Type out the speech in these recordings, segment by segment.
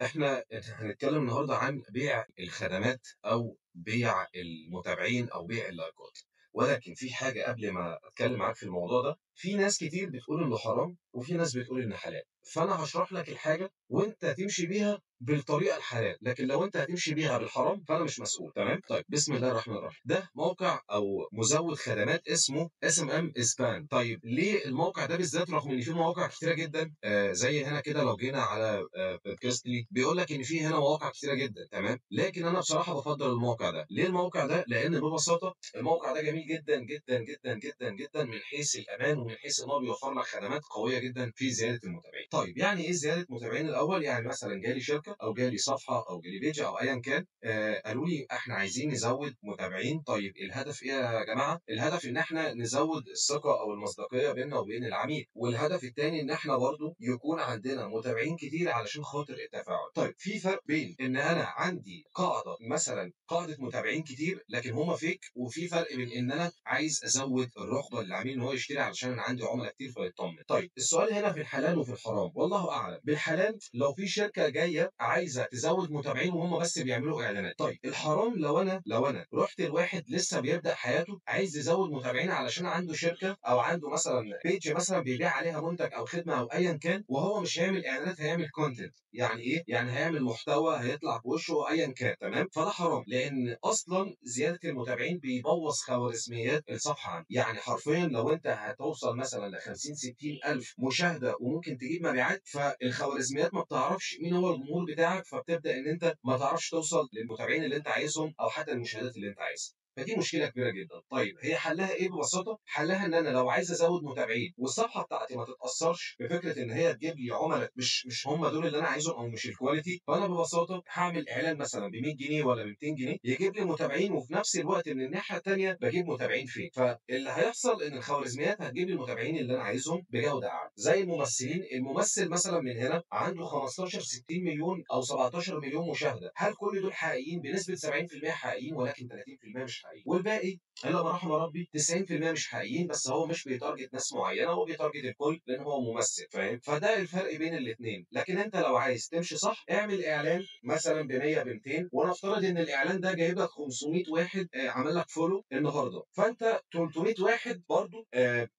إحنا هنتكلم النهارده عن بيع الخدمات أو بيع المتابعين أو بيع اللايكات، ولكن في حاجة قبل ما أتكلم معاك في الموضوع ده، في ناس كتير بتقول إنه حرام وفي ناس بتقول إنه حلال، فأنا هاشرح لك الحاجة وأنت تمشي بيها بالطريقة الحلال، لكن لو أنت هتمشي بيها بالحرام فأنا مش مسؤول، تمام؟ طيب بسم الله الرحمن الرحيم، ده موقع أو مزود خدمات اسمه SMM Span. طيب ليه الموقع ده بالذات رغم إن في مواقع كتيرة جدا زي هنا كده لو جينا على بودكاستلي بيقول لك ان في هنا مواقع كتيره جدا، تمام، لكن انا بصراحه بفضل الموقع ده. ليه الموقع ده؟ لان ببساطه الموقع ده جميل جدا جدا جدا جدا جدا من حيث الامان ومن حيث ان هو بيوفر لك خدمات قويه جدا في زياده المتابعين. طيب يعني ايه زياده متابعين؟ الاول يعني مثلا جالي شركه او جالي صفحه او جالي بيج او ايا كان، قالوا لي احنا عايزين نزود متابعين. طيب الهدف ايه يا جماعه؟ الهدف ان احنا نزود الثقه او المصداقيه بيننا وبين العميل، والهدف الثاني ان احنا برضو يكون عندنا متابعين كتير علشان خاطر التفاعل. طيب في فرق بين ان انا عندي قاعده مثلا قاعده متابعين كتير لكن هم فيك، وفي فرق بين ان انا عايز ازود الرغبه للعميل ان هو يشتري علشان انا عندي عملاء كتير فيطمن. طيب السؤال هنا في الحلال وفي الحرام، والله اعلم. بالحلال لو في شركه جايه عايزه تزود متابعين وهم بس بيعملوا اعلانات. طيب الحرام لو انا رحت لواحد لسه بيبدا حياته عايز يزود متابعين علشان عنده شركه او عنده مثلا بيج مثلا بيبيع عليها منتج او خدمه او ايا كان، وهو مش هيعمل اعلانات، هيعمل كونتنت. يعني ايه؟ يعني هيعمل محتوى هيطلع بوشه ايا كان، تمام؟ فده حرام، لان اصلا زياده المتابعين بيبوظ خوارزميات الصفحه عندي. يعني حرفيا لو انت هتوصل مثلا ل 50 60 الف مشاهده وممكن تجيب مبيعات، فالخوارزميات ما بتعرفش مين هو الجمهور بتاعك، فبتبدا ان انت ما تعرفش توصل للمتابعين اللي انت عايزهم او حتى المشاهدات اللي انت عايزها. فدي مشكله كبيره جدا. طيب هي حلها ايه ببساطه؟ حلها ان انا لو عايز ازود متابعين والصفحه بتاعتي ما تتاثرش بفكره ان هي تجيب لي عملاء مش هم دول اللي انا عايزهم او مش الكواليتي، فانا ببساطه هعمل اعلان مثلا ب 100 جنيه ولا ب 200 جنيه يجيب لي متابعين، وفي نفس الوقت من الناحيه الثانيه بجيب متابعين فيك. فاللي هيحصل ان الخوارزميات هتجيب لي المتابعين اللي انا عايزهم بجوده اعلى. زي الممثلين، الممثل مثلا من هنا عنده 15 60 مليون او 17 مليون مشاهده، هل كل دول حقيقيين؟ بنسبه 70% حقيقيين ولكن 30% مش حقيقيين، والباقي الا ما رحم ربي 90% مش حقيقيين. بس هو مش بيتارجت ناس معينه، هو بيتارجت الكل لان هو ممثل، فاهم؟ فده الفرق بين الاثنين. لكن انت لو عايز تمشي صح اعمل اعلان مثلا ب 100 ب 200، ونفترض ان الاعلان ده جايب لك 500 واحد عمل لك فولو النهارده، فانت 300 واحد برضو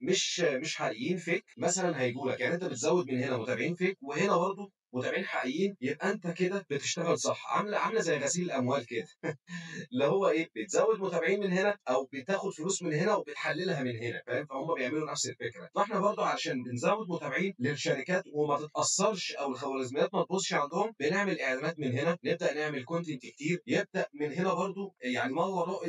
مش حقيقيين فيك مثلا هيجوا لك. يعني انت بتزود من هنا متابعين فيك وهنا برضو متابعين حقيقيين، يبقى انت كده بتشتغل صح. عامله زي غسيل الاموال كده اللي هو ايه، بتزود متابعين من هنا او بتاخد فلوس من هنا وبتحللها من هنا، فاهم؟ فهم بيعملوا نفس الفكره. فاحنا برضو علشان بنزود متابعين للشركات وما تتاثرش او الخوارزميات ما تبصش عندهم، بنعمل اعلانات من هنا، نبدا نعمل كونتنت كتير، يبدا من هنا برضو يعني ما وراء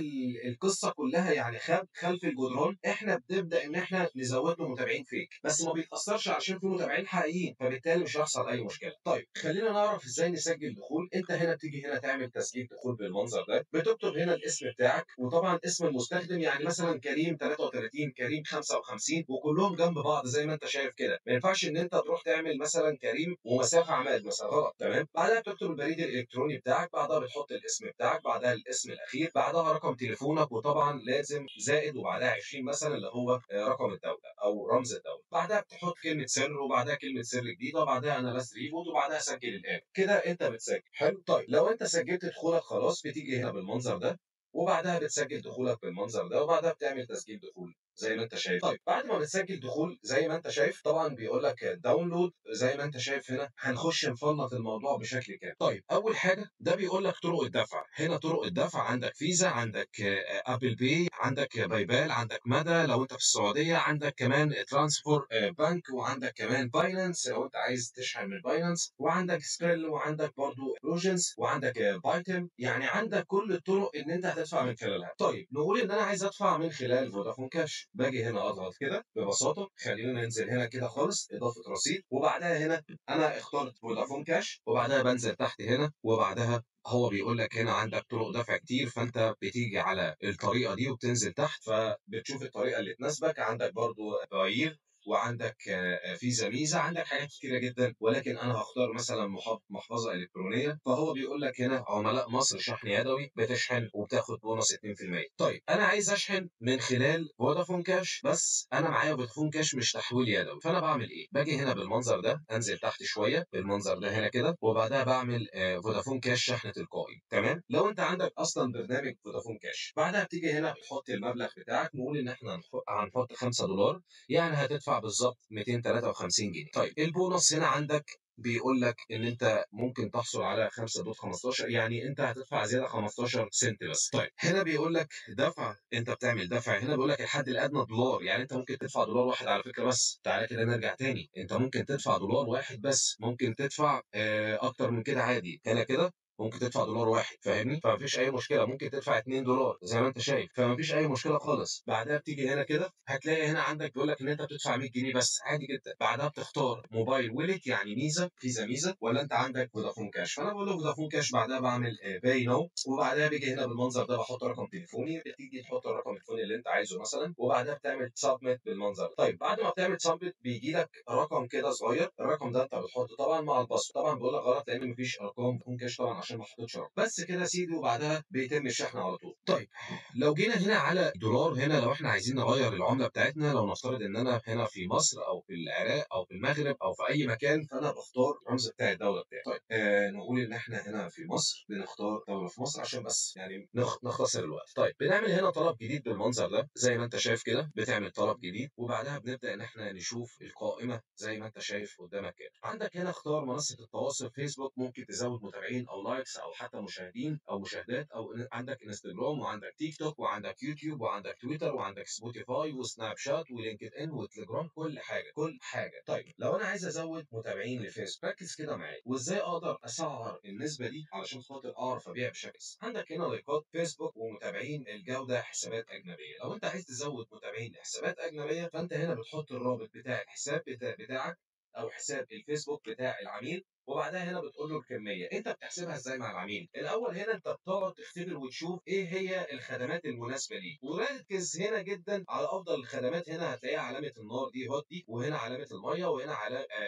القصه كلها، يعني خلف الجدران احنا بنبدا ان احنا نزود له متابعين فيك، بس ما بيتاثرش عشان في متابعين حقيقيين، فبالتالي مش هيحصل اي مشكله. طيب خلينا نعرف ازاي نسجل دخول. انت هنا بتيجي هنا تعمل تسجيل دخول بالمنظر ده، بتكتب هنا الاسم بتاعك وطبعا اسم المستخدم، يعني مثلا كريم 33 كريم 55 وكلهم جنب بعض زي ما انت شايف كده. ما ينفعش ان انت تروح تعمل مثلا كريم ومسافه عماد مثلا، غلط، تمام؟ بعدها بتكتب البريد الالكتروني بتاعك، بعدها بتحط الاسم بتاعك، بعدها الاسم الاخير، بعدها رقم تليفونك، وطبعا لازم زائد وبعدها 20 مثلا اللي هو رقم الدوله او رمز الدوله. بعدها بتحط كلمه سر وبعدها كلمه سر جديده وبعدها انا بس ريبوت وبعدها سجل الان. كده انت بتسجل. حلو. طيب لو انت سجلت دخولك خلاص بتيجي هنا بالمنظر ده، وبعدها بتسجل دخولك بالمنظر ده، وبعدها بتعمل تسجيل دخول زي ما انت شايف. طيب بعد ما بتسجل دخول زي ما انت شايف طبعا بيقول لك داونلود زي ما انت شايف هنا. هنخش نفنط الموضوع بشكل كامل. طيب اول حاجه ده بيقول لك طرق الدفع. هنا طرق الدفع عندك فيزا، عندك ابل باي، عندك باي بال، عندك مدى لو انت في السعوديه، عندك كمان ترانسفور بانك، وعندك كمان باينانس لو انت عايز تشحن من باينانس، وعندك سبيل، وعندك برضو بروجنز، وعندك بايتم. يعني عندك كل الطرق ان انت هتدفع من خلالها. طيب نقول ان انا عايز ادفع من خلال فودافون كاش، باجي هنا اضغط كده ببساطه. خلينا ننزل هنا كده خالص اضافه رصيد، وبعدها هنا انا اخترت فودافون كاش، وبعدها بنزل تحت هنا، وبعدها هو بيقول لك هنا عندك طرق دفع كتير، فانت بتيجي على الطريقه دي وبتنزل تحت فبتشوف الطريقه اللي تناسبك. عندك برضو بوايير وعندك فيزا ميزه، عندك حاجات كتيره جدا، ولكن انا هختار مثلا محفظه الكترونيه. فهو بيقول لك هنا عملاء مصر شحن يدوي، بتشحن وبتاخد بونص 2%. طيب انا عايز اشحن من خلال فودافون كاش، بس انا معايا فودافون كاش مش تحويل يدوي. فانا بعمل ايه؟ باجي هنا بالمنظر ده، انزل تحت شويه بالمنظر ده هنا كده، وبعدها بعمل فودافون كاش شحن تلقائي. تمام. لو انت عندك اصلا برنامج فودافون كاش، بعدها بتيجي هنا بتحط المبلغ بتاعك، نقول ان احنا هنحط $5، يعني هتدفع بالظبط 253 جنيه. طيب البونص هنا عندك بيقول لك ان انت ممكن تحصل على 5.15، يعني انت هتدفع زياده 15 سنت بس. طيب هنا بيقول لك دفع، انت بتعمل دفع، هنا بيقول لك الحد الادنى دولار، يعني انت ممكن تدفع دولار واحد على فكره. بس تعالى كده نرجع تاني، انت ممكن تدفع دولار واحد بس، ممكن تدفع اكتر من كده عادي. هنا كده ممكن تدفع دولار واحد، فاهمني؟ فمفيش اي مشكله. ممكن تدفع $2 زي ما انت شايف، فمفيش اي مشكله خالص. بعدها بتيجي هنا كده هتلاقي هنا عندك بيقول لك ان انت بتدفع 100 جنيه بس، عادي جدا. بعدها بتختار موبايل ويلت، يعني ميزه، فيزا ميزه، ولا انت عندك فودافون كاش. فانا بقول له فودافون كاش. بعدها بعمل باي نو، وبعدها بيجي هنا بالمنظر ده بحط رقم تليفوني، بتيجي تحط الرقم التليفوني اللي انت عايزه مثلا، وبعدها بتعمل سبميت بالمنظر ده. طيب بعد ما بتعمل سبميت بيجي لك رقم كده صغير، الرقم ده انت بتحطه طبعا مع الباسورد. طبعا بقول لك غلط لان مفيش ارقام فودافون كاش طبعا عشان ما حطيتش رقم. بس كده يا سيدي، وبعدها بيتم الشحن على طول. طيب لو جينا هنا على الدولار، هنا لو احنا عايزين نغير العمله بتاعتنا، لو نفترض ان انا هنا في مصر او في العراق او في المغرب او في اي مكان، فانا بختار الرمز بتاع الدوله بتاعتي. طيب نقول ان احنا هنا في مصر، بنختار دوله في مصر عشان بس يعني نختصر الوقت. طيب بنعمل هنا طلب جديد بالمنظر ده زي ما انت شايف كده، بتعمل طلب جديد، وبعدها بنبدا ان احنا نشوف القائمه زي ما انت شايف قدامك كده. عندك هنا اختار منصه التواصل فيسبوك، ممكن تزود متابعين او لايكس او حتى مشاهدين او مشاهدات، او عندك انستجرام وعندك تيك توك وعندك يوتيوب وعندك تويتر وعندك سبوتيفاي وسناب شات ولينكد ان وتليجرام، كل حاجه كل حاجه. طيب لو انا عايز ازود متابعين لفيسبوك، ركز كده معايا، وازاي اقدر اسعر النسبه دي علشان خاطر اعرف ابيع بشكل. عندك هنا لايكات فيسبوك ومتابعين الجوده حسابات اجنبيه. لو انت عايز تزود متابعين لحسابات اجنبيه، فانت هنا بتحط الرابط بتاع الحساب بتاعك او حساب الفيسبوك بتاع العميل، وبعدها هنا بتقول له الكميه. انت بتحسبها ازاي مع العميل؟ الاول هنا انت بتقعد تختبر وتشوف ايه هي الخدمات المناسبه ليك، وركز هنا جدا على افضل الخدمات. هنا هتلاقيها علامه النار دي هوت دي، وهنا علامه الميه، وهنا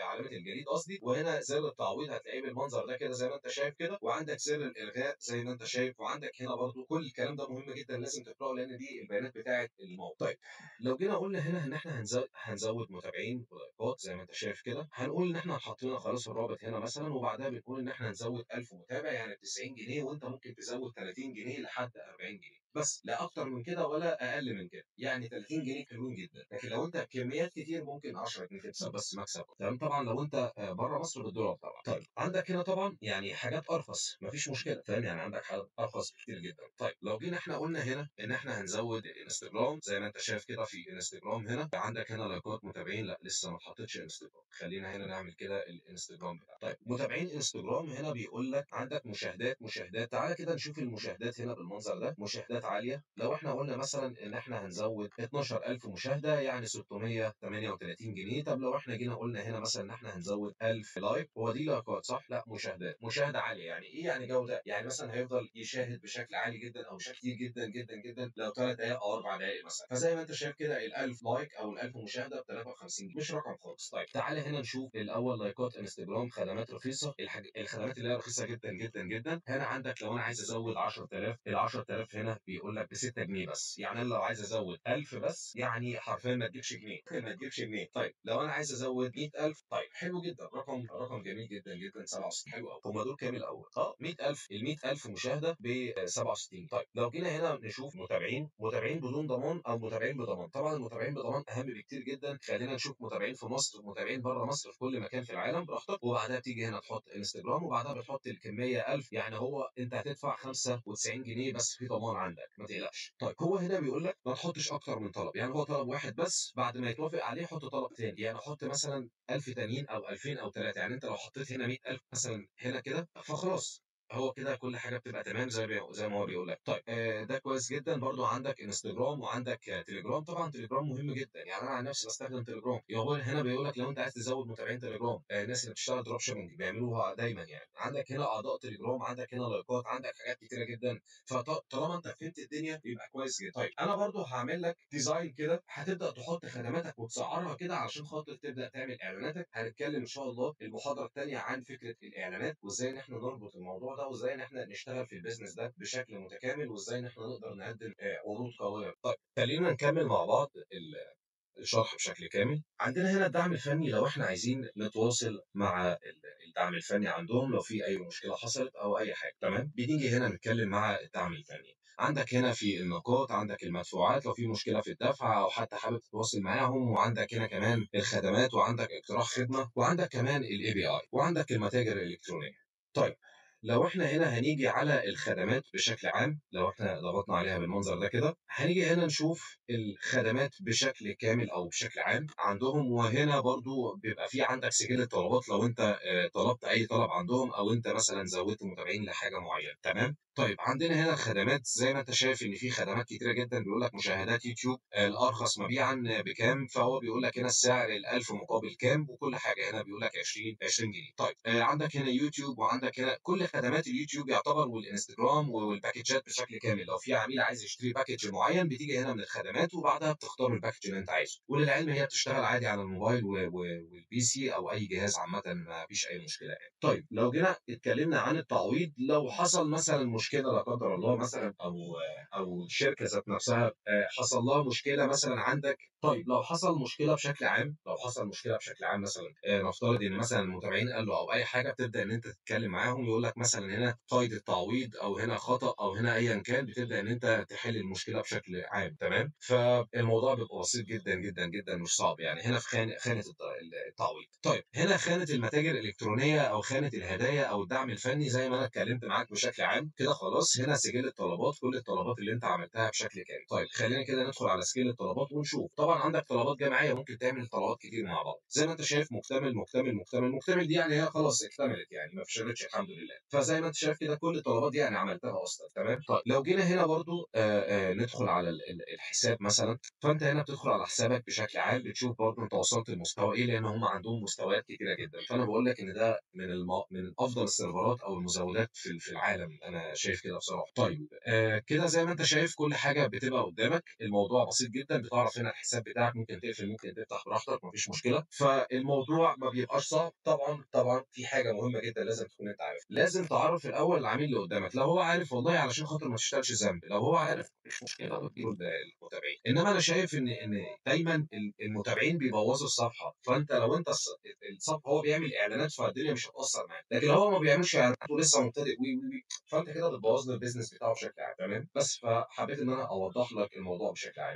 علامه الجليد قصدي، وهنا زر التعويض هتلاقيه بالمنظر ده كده زي ما انت شايف كده، وعندك زر الالغاء زي ما انت شايف، وعندك هنا برضو كل الكلام ده مهم جدا لازم تقراه لان دي البيانات بتاعه الموقع. طيب لو جينا قلنا هنا ان احنا هنزود متابعين ولايكات زي ما انت شايف كده، هنقول ان احنا حطينا خلاص الرابط هنا مثلا، وبعدها بنقول ان احنا هنزود 1000 متابع يعني 90 جنيه، وانت ممكن تزود 30 جنيه لحد 40 جنيه بس، لا اكتر من كده ولا اقل من كده. يعني 30 جنيه حلوين جدا، لكن لو انت كميات كتير ممكن 10 جنيه تكسب بس مكسب. تمام. طبعا لو انت بره مصر بالدولار طبعا. طيب عندك هنا طبعا يعني حاجات ارخص، مفيش مشكله، فاهم؟ يعني عندك حاجات ارخص كتير جدا. طيب لو جينا احنا قلنا هنا ان احنا هنزود الانستجرام زي ما انت شايف كده، في انستجرام هنا عندك هنا لايكات متابعين، لا لسه ما اتحطتش انستجرام، خلينا هنا نعمل كده الانستجرام بتاعك. طيب متابعين انستجرام هنا بيقول لك عندك مشاهدات. تعالى كده نشوف المشاهدات هنا بالمنظر ده، مشاهدات عاليه. لو احنا قلنا مثلا ان احنا هنزود 12000 مشاهده يعني 638 جنيه. طب لو احنا جينا قلنا هنا مثلا ان احنا هنزود 1000 لايك، هو دي لايكات صح؟ لا مشاهدات، مشاهده عاليه. يعني ايه؟ يعني جوده، يعني مثلا هيفضل يشاهد بشكل عالي جدا او بشكل كتير جدا جدا جدا لو 3 دقائق او 4 دقائق مثلا. فزي ما انت شايف كده ال 1000 لايك او ال 1000 مشاهده ب 53 جنيه، مش رقم خالص. طيب تعالى هنا نشوف الاول لايكات انستجرام، خدمات رخيصه، الخدمات اللي هي رخيصه جدا جدا جدا. هنا عندك لو انا عايز ازود 10000، ال 10000 هنا بيقول لك ب 6 جنيه بس، يعني انا لو عايز ازود 1000 بس يعني حرفيا ما تجيبش جنيه، ما تجيبش جنيه. طيب لو انا عايز ازود 100000، طيب حلو جدا، رقم جميل جدا جدا، 67 حلو قوي. هم دول كام الاول؟ 100000، ال 100000 مشاهده ب 67. طيب لو جينا هنا نشوف متابعين بدون ضمان او متابعين بضمان. طبعا المتابعين بضمان اهم بكتير جدا. خلينا نشوف متابعين في مصر ومتابعين بره مصر في كل مكان في العالم براحتك، وبعدها بتيجي هنا تحط انستجرام، وبعدها بتحط الكميه 1000، يعني هو انت هتدفع 95 جنيه بس في ضمان عندك، ما تقلقش. طيب هو هنا بيقول لك ما تحطش اكتر من طلب، يعني هو طلب واحد بس، بعد ما يتوافق عليه حط طلب تاني، يعني حط مثلا 1000 تانيين او 2000 او 3. يعني انت لو حطيت هنا 100000 مثلا هنا كده فخلاص هو كده كل حاجة بتبقى تمام زي ما هو بيقول لك. طيب ده كويس جدًا، برضه عندك إنستجرام وعندك تليجرام، طبعًا تليجرام مهم جدًا، يعني أنا عن نفسي باستخدم تليجرام، هو هنا بيقول لك لو أنت عايز تزوّد متابعين تليجرام، الناس اللي بتشتغل drop shipping بيعملوها دايمًا يعني، عندك هنا أعضاء تليجرام، عندك هنا لايكات، عندك حاجات كتيرة جدًا، طالما أنت فهمت الدنيا يبقى كويس جدًا. طيب أنا برضه هاعمل لك design كده، هتبدأ تحط خدماتك وتسعّرها كده علشان خاطر تبدأ تعمل إعلاناتك، هنتكلم إن شاء الله المحاضرة التانية عن فكرة الإعلانات، وإزاي إن إحنا نربط الموضوع ده، وإزاي إن إحنا نشتغل في الbusiness ده بشكل متكامل، وإزاي إن إحنا نقدر نقدم عروض قوية. طيب خلّينا نكمّل مع بعض الشرح بشكل كامل. عندنا هنا الدعم الفني لو إحنا عايزين نتواصل مع الدعم الفني عندهم لو في أي مشكلة حصلت أو أي حاجة، تمام؟ بنيجي هنا نتكلم مع الدعم الفني. عندك هنا في النقاط، عندك المدفوعات لو في مشكلة في الدفع أو حتى حابب تتواصل معاهم، وعندك هنا كمان الخدمات، وعندك اقتراح خدمة، وعندك كمان الAPI، وعندك المتاجر الإلكترونية. طيب لو إحنا هنا هنيجي على الخدمات بشكل عام، لو إحنا ضغطنا عليها بالمنظر ده كده، هنيجي هنا نشوف الخدمات بشكل كامل أو بشكل عام عندهم، وهنا برضه بيبقى في عندك سجل الطلبات لو أنت طلبت أي طلب عندهم أو أنت مثلًا زوّدت متابعين لحاجة معينة، تمام؟ طيب عندنا هنا الخدمات زي ما أنت شايف إن في خدمات كتيرة جدًا بيقول لك مشاهدات يوتيوب الأرخص مبيعًا بكام، فهو بيقول لك هنا السعر ال1000 مقابل كام، وكل حاجة هنا بيقول لك 20 جنيه. طيب عندك هنا يوتيوب، وعندك هنا كل خدمات اليوتيوب يعتبر، والإنستجرام والباكيجات بشكل كامل، لو في عميل عايز يشتري باكيج معين بتيجي هنا من الخدمات وبعدها بتختار الباكيج اللي أنت عايزه، وللعلم هي بتشتغل عادي على الموبايل والPC أو أي جهاز عامةً ما فيش أي مشكلة يعني. طيب لو جينا اتكلمنا عن التعويض، لو حصل مثلًا مشكلة لا قدر الله مثلًا، أو الشركة ذات نفسها حصل لها مشكلة مثلًا عندك. طيب لو حصل مشكلة بشكل عام، لو حصل مشكلة بشكل عام مثلًا، نفترض إن مثلًا المتابعين قَلّوا أو أي حاجة، بتبدأ إن أنت تتكلم معاهم، يقول لك مثلًا هنا قيد التعويض أو هنا خطأ أو هنا أيًا كان، بتبدأ إن أنت تحل المشكلة بشكل عام، تمام؟ فالموضوع بيبقى بسيط جدًا، جدًا، جدًا، مش صعب يعني، هنا في خانة التعويض. طيب هنا خانة المتاجر الإلكترونية أو خانة الهدايا أو الدعم الفني زي ما أنا اتكلمت معاك بشكل عام، كده خلاص هنا سجل الطلبات، كل الطلبات اللي أنت عملتها بشكل كامل. طيب خلّينا كده ندخل على سجل الطلبات ونشوف، طبعًا عندك طلبات جماعية ممكن تعمل طلبات كتير مع بعض، زي ما أنت شايف مُكتمل، مُكتمل، مُكتمل، مُكتمل دي يعني هي خلاص اكتملت يعني ما فشلتش الحمد لله، فزي ما أنت شايف كده كل الطلبات دي أنا عملتها أصلًا، تمام؟ طيب لو جينا هنا برضه ندخل على الحساب مثلًا، فأنت هنا بتدخل على حسابك بشكل عام، بتشوف برضه أنت وصلت لمستوى إيه، لإن هم عندهم مستويات كتيرة جدًا، فأنا باقول لك إن ده من أفضل السيرفرات أو المزودات في العالم، أنا شايف كده بصراحة. طيب كده زي ما أنت شايف كل حاجة بتبقى قدامك، الموضوع بسيط جدًا، بتعرف هنا الحساب بتاعك ممكن تقفل، ممكن تفتح براحتك ما فيش مشكلة، فالموضوع ما بيبقاش صعب. طبعًا، طبعًا في حاجة مهمة جدًا لازم تكون أنت عارفها، لازم تعرّف الأول العميل اللي قدامك، لو هو عارف والله علشان خاطر ما تشتغلش ذنب، لو هو عارف مش مشكلة وادّي له المتابعين، إنما أنا شايف إن دايمًا المتابعين بيبوظوا الصفحة، فأنت لو أنت الصفحة هو بيعمل إعلانات فالدنيا مش هتأثّر معاه، لكن لو هو ما بيعملش إعلانات ولسه مبتدئ فأنت كده بتبوظ له الbusiness بتاعه بشكل عام، تمام؟ بس فحبيت إن أنا أوضّح لك الموضوع بشكل عام.